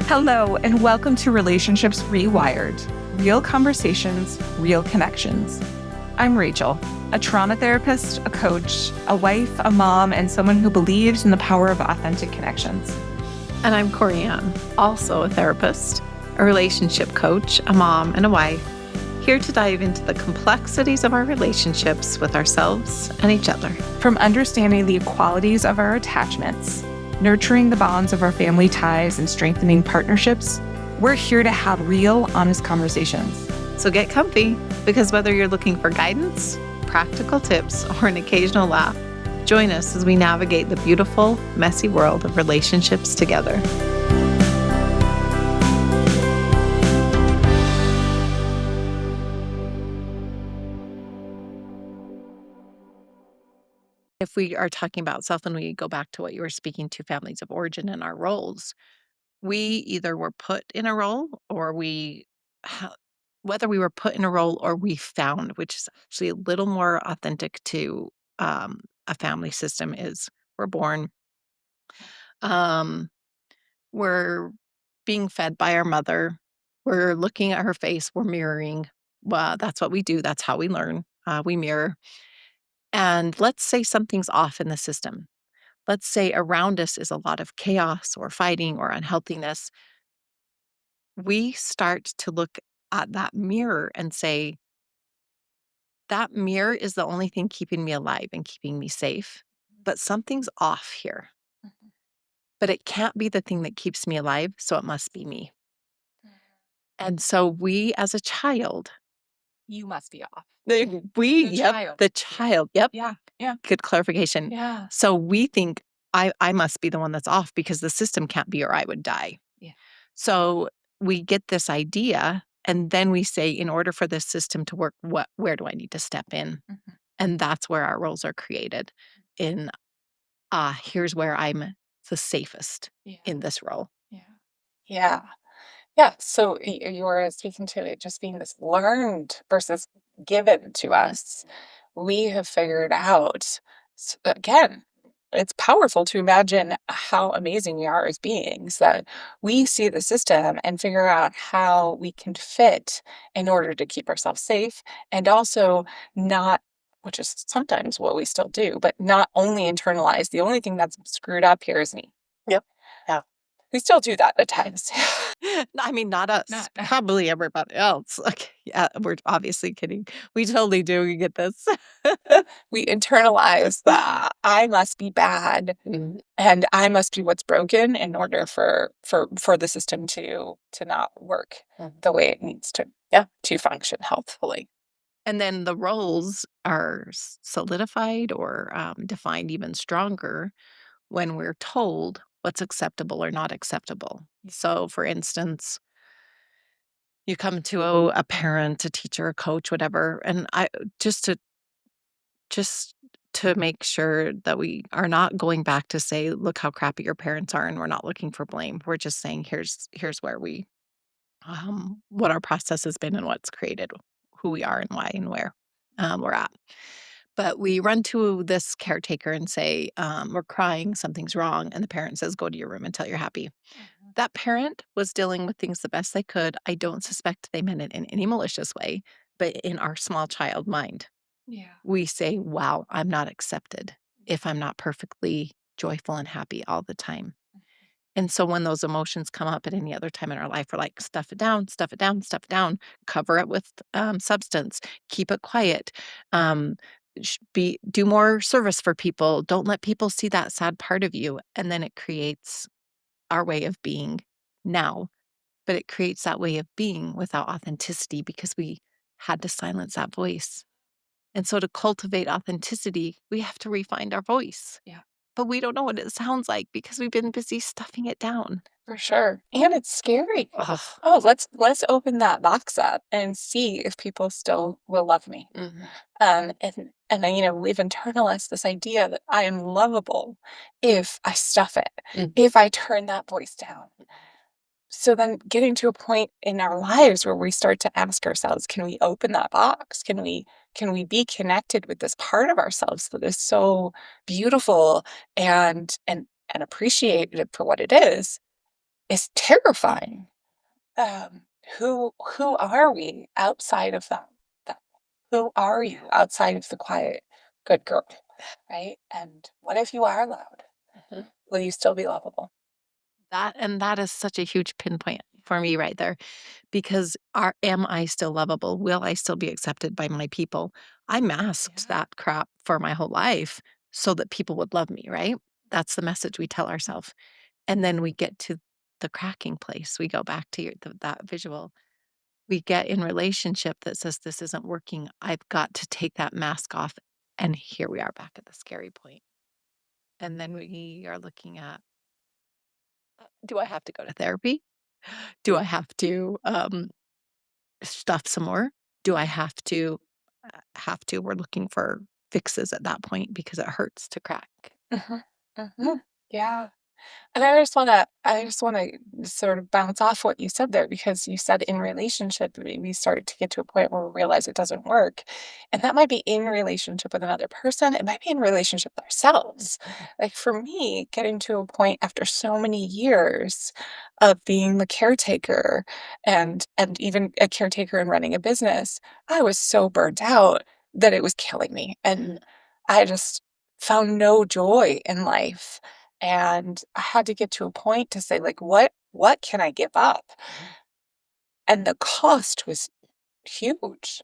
Hello, and welcome to Relationships Rewired, real conversations, real connections. I'm Rachel, a trauma therapist, a coach, a wife, a mom, and someone who believes in the power of authentic connections. And I'm Kory Ann, also a therapist, a relationship coach, a mom, and a wife, here to dive into the complexities of our relationships with ourselves and each other. From understanding the equalities of our attachments, nurturing the bonds of our family ties, and strengthening partnerships, we're here to have real, honest conversations. So get comfy, because whether you're looking for guidance, practical tips, or an occasional laugh, join us as we navigate the beautiful, messy world of relationships together. If we are talking about self and we go back to what you were speaking to, families of origin and our roles, we either were put in a role or whether we were put in a role or we found, which is actually a little more authentic to a family system, is we're born, um, we're being fed by our mother, we're looking at her face, we're mirroring. Well, that's what we do. That's how we learn. We mirror. And let's say something's off in the system. Let's say around us is a lot of chaos or fighting or unhealthiness. We start to look at that mirror and say, that mirror is the only thing keeping me alive and keeping me safe, but something's off here. Mhm. But it can't be the thing that keeps me alive, so it must be me. And so we, as a child, You must be off. the child, yep, Yeah. good clarification. Yeah. So we think I must be the one that's off because the system can't be, or I would die. Yeah. So we get this idea, and then we say, in order for this system to work, where do I need to step in? Mhm. And that's where our roles are created. In here's where I'm the safest Yeah. in this role. Yeah. Yeah. Yeah. So you were speaking to it just being this learned versus given to us. We have figured out, again, it's powerful to imagine how amazing we are as beings, that we see the system and figure out how we can fit in order to keep ourselves safe and also not, which is sometimes what we still do, but not only internalize the only thing that's screwed up here is me. Yep. Yeah. We still do that at times. I mean, not us, Not- probably everybody else. Like, yeah, we're obviously kidding. We totally do. We get this. We internalize that I must be bad Mhm. and I must be what's broken in order for the system to not work the way it needs to, to function healthfully. And then the roles are solidified or defined even stronger when we're told what's acceptable or not acceptable. So, for instance, you come to a parent, a teacher, a coach, whatever, and I just to make sure that we are not going back to say, look how crappy your parents are, and we're not looking for blame. We're just saying, here's where we what our process has been and what's created who we are and why and where we're at. But we run to this caretaker and say, we're crying, something's wrong. And the parent says, go to your room until you're happy. That parent was dealing with things the best they could. I don't suspect they meant it in any malicious way, but in our small child mind, Yeah. we say, wow, I'm not accepted if I'm not perfectly joyful and happy all the time. And so when those emotions come up at any other time in our life, we're like, stuff it down, stuff it down, stuff it down, cover it with substance, keep it quiet, do more service for people. Don't let people see that sad part of you. And then it creates our way of being now, but it creates that way of being without authenticity because we had to silence that voice. And so to cultivate authenticity, we have to refine our voice. Yeah. But we don't know what it sounds like because we've been busy stuffing it down. For sure. And it's scary. Ugh. Oh, let's open that box up and see if people still will love me. Mhm. And we've internalized this idea that I am lovable if I stuff it, Mhm. if I turn that voice down. So then getting to a point in our lives where we start to ask ourselves, can we open that box? Can we be connected with this part of ourselves that is so beautiful and appreciated for what it is? is terrifying. Um, who are we outside of that? Who are you outside of the quiet, good girl, right? And what if you are loud? Mhm. Will you still be lovable? That is such a huge pinpoint for me right there because am I still lovable? Will I still be accepted by my people? I masked Yeah. that crap for my whole life so that people would love me, right? That's the message we tell ourselves. And then we get to the cracking place. We go back to that visual. We get in relationship that says this isn't working. I've got to take that mask off. And here we are back at the scary point. And then we are looking at, do I have to go to therapy? Do I have to stuff some more? Do I have to? We're looking for fixes at that point because it hurts to crack. Mhm, mhm. Yeah. And I just wanna sort of bounce off what you said there because you said in relationship, we start to get to a point where we realize it doesn't work. And that might be in relationship with another person, it might be in relationship with ourselves. Like for me, getting to a point after so many years of being the caretaker and even a caretaker and running a business, I was so burnt out that it was killing me. And I just found no joy in life. And I had to get to a point to say, like, what can I give up? And the cost was huge.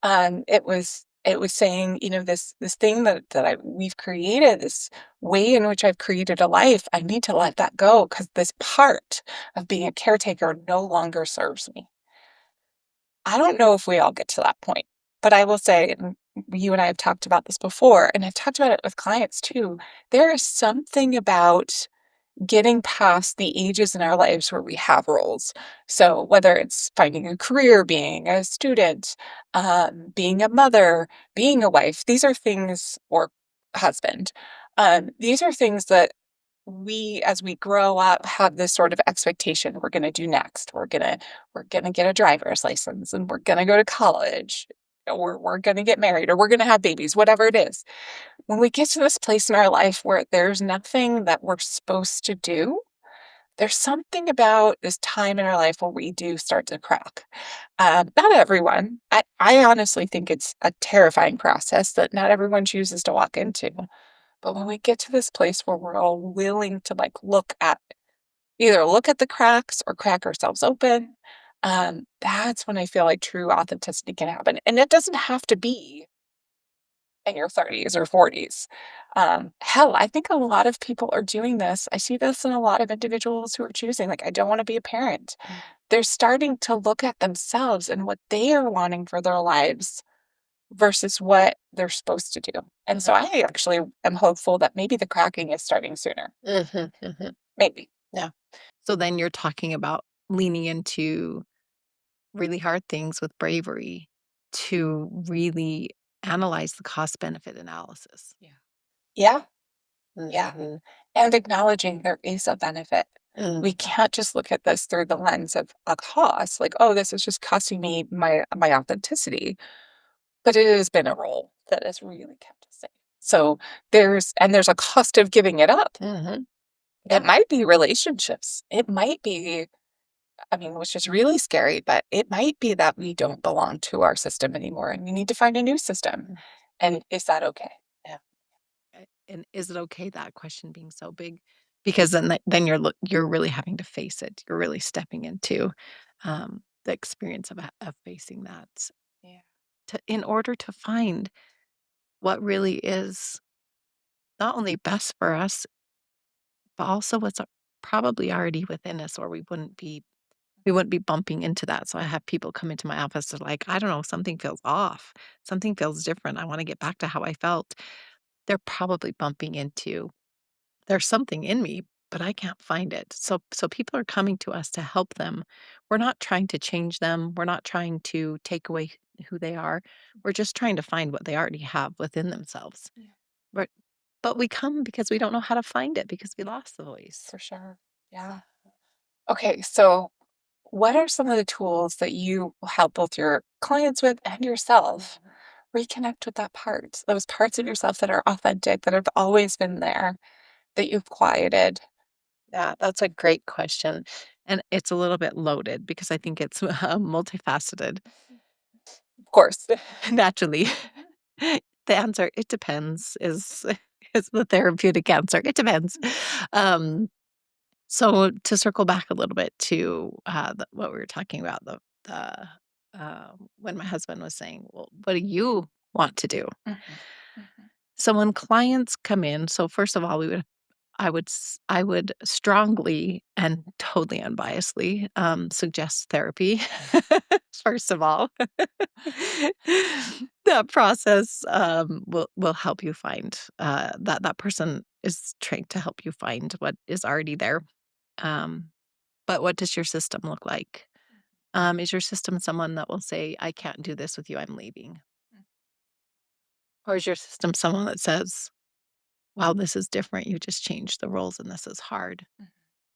It was saying, this thing that we've created, this way in which I've created a life, I need to let that go because this part of being a caretaker no longer serves me. I don't know if we all get to that point, but I will say, and you and I have talked about this before, and I've talked about it with clients too. There is something about getting past the ages in our lives where we have roles. So whether it's finding a career, being a student, being a mother, being a wife, these are things, or husband. These are things that we, as we grow up, have this sort of expectation we're going to do next. We're going to get a driver's license, and we're going to go to college, or we're going to get married, or we're going to have babies, whatever it is. When we get to this place in our life where there's nothing that we're supposed to do, there's something about this time in our life where we do start to crack. Not everyone. I honestly think it's a terrifying process that not everyone chooses to walk into. But when we get to this place where we're all willing to like either look at the cracks or crack ourselves open, that's when I feel like true authenticity can happen. And it doesn't have to be in your 30s or 40s. Hell, I think a lot of people are doing this. I see this in a lot of individuals who are choosing, like, I don't want to be a parent. They're starting to look at themselves and what they are wanting for their lives versus what they're supposed to do. And so I actually am hopeful that maybe the cracking is starting sooner. Mhm, mhm. Maybe. Yeah. So then you're talking about leaning into really hard things with bravery to really analyze the cost benefit analysis. Yeah. Yeah. Yeah. Mhm. And acknowledging there is a benefit. We can't just look at this through the lens of a cost, like, oh, this is just costing me my authenticity. But it has been a role that has really kept us safe. So there's a cost of giving it up. Mhm. It Yeah. might be relationships. It might be, I mean, which is really scary, but it might be that we don't belong to our system anymore and we need to find a new system. And is that okay? Yeah. And is it okay that question being so big? Because then you're really having to face it. You're really stepping into the experience of facing that Yeah. in order to find what really is not only best for us, but also what's probably already within us, or we wouldn't be bumping into that. So I have people come into my office, they're like, I don't know, something feels off. Something feels different. I want to get back to how I felt. They're probably bumping into there's something in me, but I can't find it. So people are coming to us to help them. We're not trying to change them. We're not trying to take away who they are. We're just trying to find what they already have within themselves. Yeah. But but we come because we don't know how to find it because we lost the voice. For sure. Yeah. Okay. So, what are some of the tools that you help both your clients with and yourself reconnect with that part, those parts of yourself that are authentic, that have always been there, that you've quieted? Yeah, that's a great question. And it's a little bit loaded because I think it's multifaceted. Of course. Naturally, the answer, it depends, is the therapeutic answer. It depends. Um, so to circle back a little bit to what we were talking about, when my husband was saying, "Well, what do you want to do?" Mhm, mhm. So when clients come in, so first of all, I would strongly and totally unbiasedly, suggest therapy, first of all. That process, will help you find, that person is trained to help you find what is already there. Um, but what does your system look like? Is your system someone that will say, "I can't do this with you, I'm leaving?" Or is your system someone that says, "Wow, this is different, you just changed the roles and this is hard.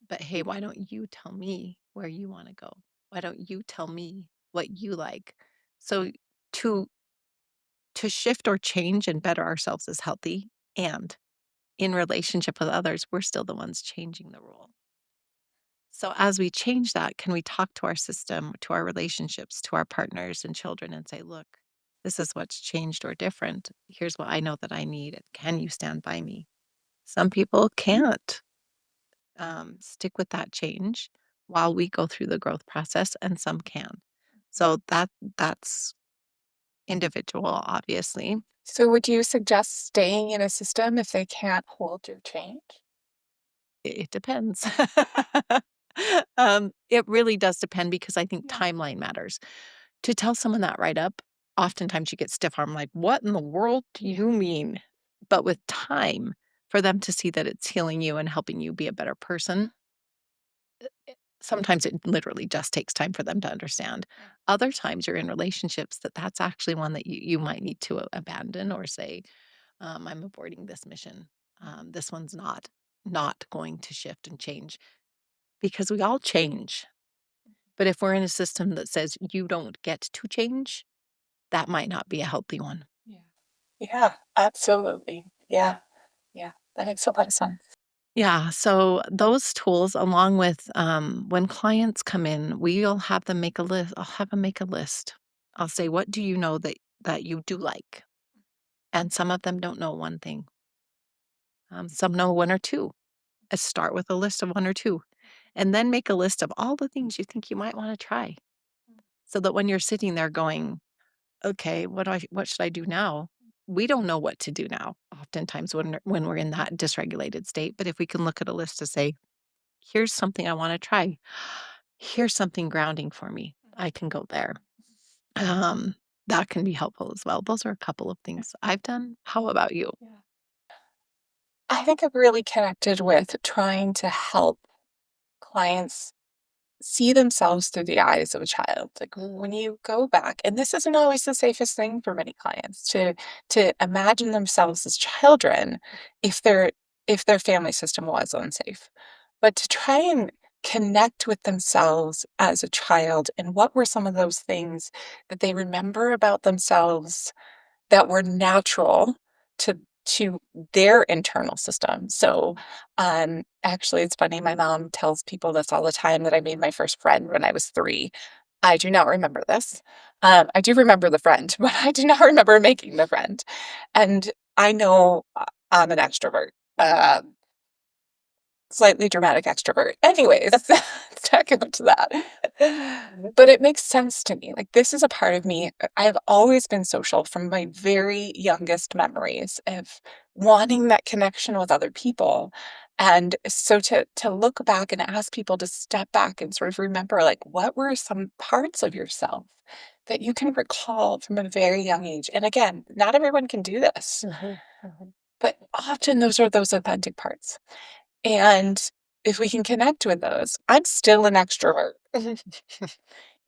But hey, why don't you tell me where you wanna go? Why don't you tell me what you like?" So to shift or change and better ourselves is healthy, and in relationship with others, we're still the ones changing the rule. So as we change that, can we talk to our system, to our relationships, to our partners and children and say, "Look, this is what's changed or different. Here's what I know that I need. Can you stand by me?" Some people can't stick with that change while we go through the growth process, and some can. So that's individual, obviously. So would you suggest staying in a system if they can't hold your change? It depends. It really does depend because I think Yeah. timeline matters. To tell someone that right up, oftentimes you get stiff arm, like, "What in the world do Yeah. you mean?" But with time, for them to see that it's healing you and helping you be a better person, sometimes it literally just takes time for them to understand. Other times you're in relationships that's actually one that you might need to abandon or say, "I'm avoiding this mission. This one's not going to shift and change," because we all change. But if we're in a system that says you don't get to change, that might not be a healthy one. Yeah. Yeah, absolutely. Yeah. Yeah. That makes a lot of sense. Yeah, so those tools, along with when clients come in, we'll have them make a list. I'll have them make a list. I'll say, "What do you know that you do like?" And some of them don't know one thing. Some know one or two. Start with a list of one or two, and then make a list of all the things you think you might want to try, so that when you're sitting there going, "Okay, what should I do now?" We don't know what to do now. Oftentimes, when we're in that dysregulated state, but if we can look at a list to say, "Here's something I want to try. Here's something grounding for me. I can go there." Um, that can be helpful as well. Those are a couple of things I've done. How about you? Yeah. I think I've really connected with trying to help clients see themselves through the eyes of a child. Like when you go back, and this isn't always the safest thing for many clients to imagine themselves as children if their family system was unsafe. But to try and connect with themselves as a child and what were some of those things that they remember about themselves that were natural to their internal system. So, actually, it's funny. My mom tells people this all the time that I made my first friend when I was 3. I do not remember this. I do remember the friend, but I do not remember making the friend. And I know I'm an extrovert. Slightly dramatic extrovert. Anyways, let's talk about that. But it makes sense to me. Like, this is a part of me. I've always been social from my very youngest memories of wanting that connection with other people. And so to look back and ask people to step back and sort of remember, like, what were some parts of yourself that you can recall from a very young age? And again, not everyone can do this, but often those are those authentic parts. And if we can connect with those, I'm still an extrovert.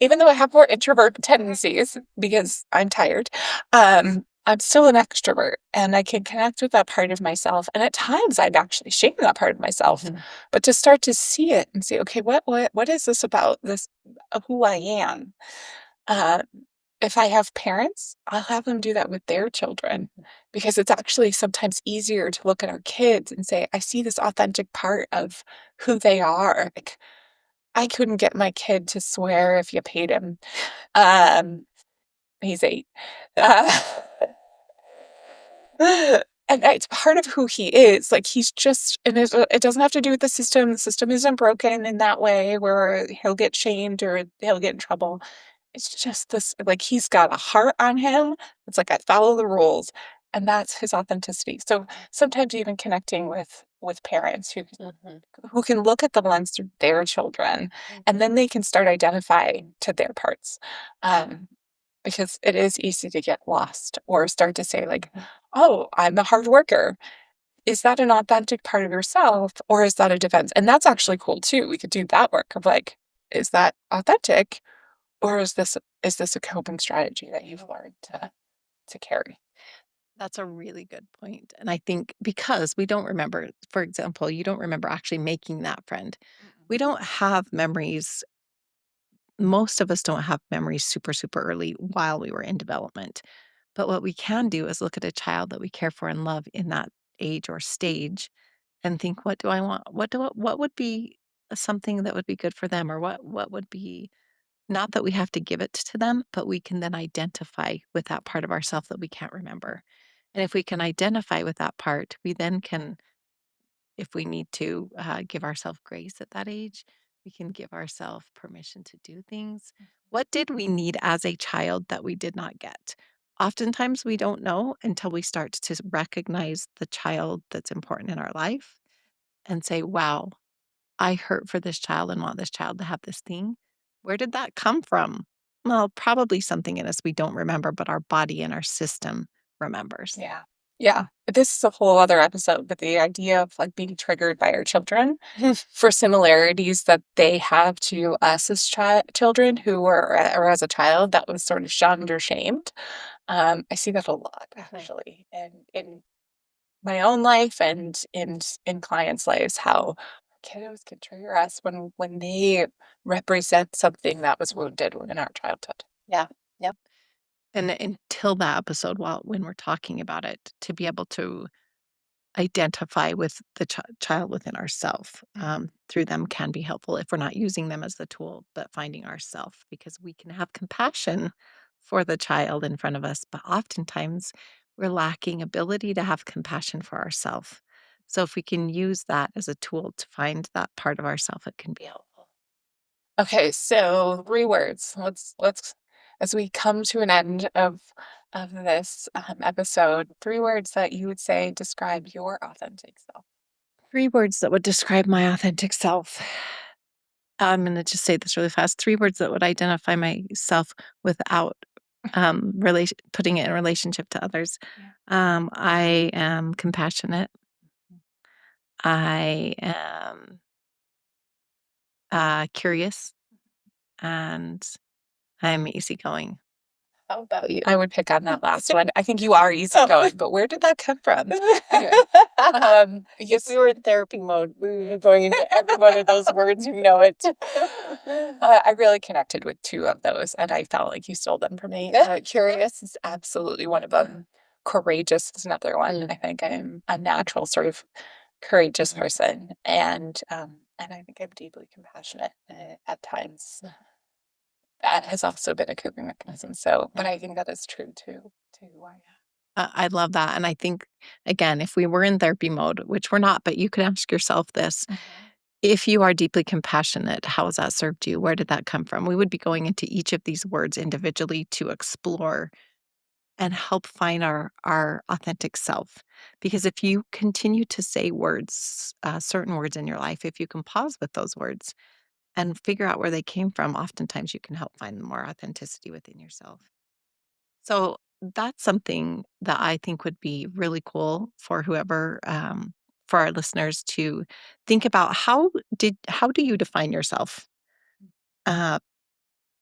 Even though I have more introvert tendencies because I'm tired, I'm still an extrovert and I can connect with that part of myself. And at times I'm actually shaming that part of myself. But to start to see it and say, okay, what is this about this who I am? Uh, if I have parents, I'll have them do that with their children because it's actually sometimes easier to look at our kids and say, I see this authentic part of who they are. Like, I couldn't get my kid to swear if you paid him. Um, he's 8. Uh, and it's part of who he is. Like, he's just, and it doesn't have to do with the system. The system isn't broken in that way where he'll get shamed or he'll get in trouble. It's just this, like, he's got a heart on him. It's like, I follow the rules, and that's his authenticity. So sometimes even connecting with parents who can look at the lens through their children, and then they can start identifying to their parts. Um, because it is easy to get lost or start to say, like, oh, I'm a hard worker. Is that an authentic part of yourself, or is that a defense? And that's actually cool too. We could do that work of like, is that authentic, or is this a coping strategy that you've learned to carry? That's a really good point. And I think because we don't remember, for example, you don't remember actually making that friend. We don't have memories. Most of us don't have memories super, super early while we were in development. But what we can do is look at a child that we care for and love in that age or stage and think, what do I want? What would be something that would be good for them? Or what would be not that we have to give it to them, but we can then identify with that part of ourself that we can't remember. And if we can identify with that part, we then can, if we need to give ourselves grace at that age, we can give ourselves permission to do things. What did we need as a child that we did not get? Oftentimes we don't know until we start to recognize the child that's important in our life and say, wow, I hurt for this child and want this child to have this thing. Where did that come from? Well, probably something in us we don't remember, but our body and our system remembers. Yeah. Yeah. This is a whole other episode, but the idea of like being triggered by our children for similarities that they have to us as children who were, or as a child that was sort of shunned or shamed. I see that a lot actually, and in my own life and in clients' lives, how kiddos can trigger us when they represent something that was wounded in our childhood. Yeah. Yep. And until that episode, while when we're talking about it, to be able to identify with the child within ourself through them can be helpful if we're not using them as the tool, but finding ourself because we can have compassion for the child in front of us, but oftentimes we're lacking ability to have compassion for ourselves. So if we can use that as a tool to find that part of ourself, it can be helpful. Okay, so 3 words. Let's as we come to an end of this, episode, 3 words that you would say describe your authentic self. 3 words that would describe my authentic self. I'm gonna just say this really fast. 3 words that would identify myself without, relation putting it in relationship to others. Yeah. I am compassionate. I am, curious, and I'm easygoing. How about you? I would pick on that last one. I think you are easygoing, but where did that come from? Anyway, If we were in therapy mode, we would be going into every one of those words, you know it. I really connected with 2 of those, and I felt like you stole them from me. Curious is absolutely one of them. Courageous is another one. I think I'm a natural sort of courageous person, and I think I'm deeply compassionate at times. That has also been a coping mechanism. So, but I think that is true too. Too. Why? I love that, and I think, again, if we were in therapy mode, which we're not, but you could ask yourself this, if you are deeply compassionate, how has that served you? Where did that come from? We would be going into each of these words individually to explore and help find our authentic self. Because if you continue to say words, certain words in your life, if you can pause with those words and figure out where they came from, oftentimes you can help find more authenticity within yourself. So that's something that I think would be really cool for whoever, for our listeners to think about. How do you define yourself? Uh,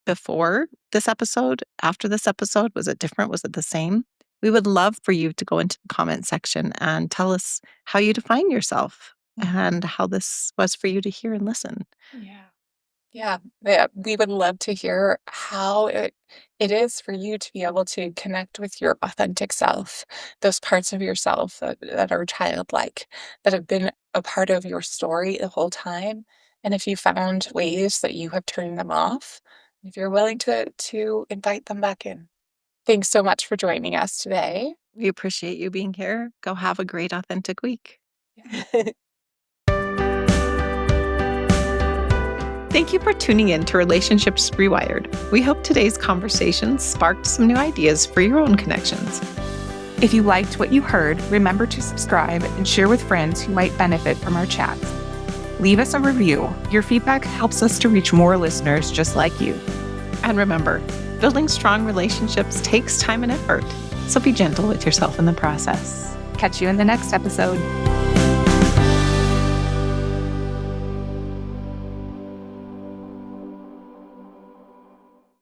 Before this episode, after this episode, was it different? Was it the same? We would love for you to go into the comment section and tell us how you define yourself and how this was for you to hear and listen. Yeah. Yeah, yeah, we would love to hear how it is for you to be able to connect with your authentic self, those parts of yourself that are childlike, that have been a part of your story the whole time. And if you found ways that you have turned them off, if you're willing to invite them back in. Thanks so much for joining us today. We appreciate you being here. Go have a great, authentic week. Thank you for tuning in to Relationships Rewired. We hope today's conversation sparked some new ideas for your own connections. If you liked what you heard, remember to subscribe and share with friends who might benefit from our chats. Leave us a review. Your feedback helps us to reach more listeners just like you. And remember, building strong relationships takes time and effort, so be gentle with yourself in the process. Catch you in the next episode.